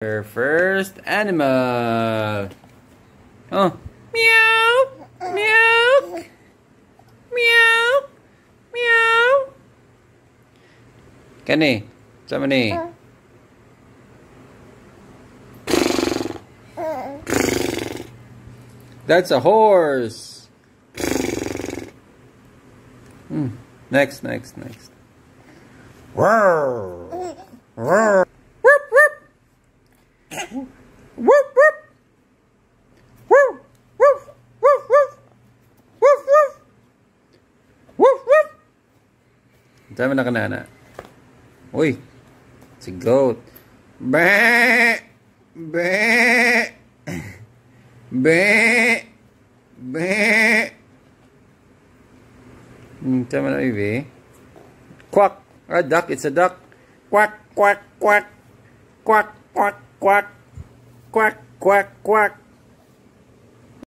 Your first animal. Oh. Meow. Meow. Meow. Meow. Kani. Sama ni. That's a horse. Next. Roar. Roar. Whoop, whoop. Whoop, whoop. Woof, woof, woof, woof. Woof, woof. Woof, woof. Tama na kanana. Uy. It's a goat. Bah. Bah. Bah. Bah. Tama na, baby. Quack. A duck. It's a duck. Quack, quack, quack. Quack, quack, quack. Quack, quack, quack.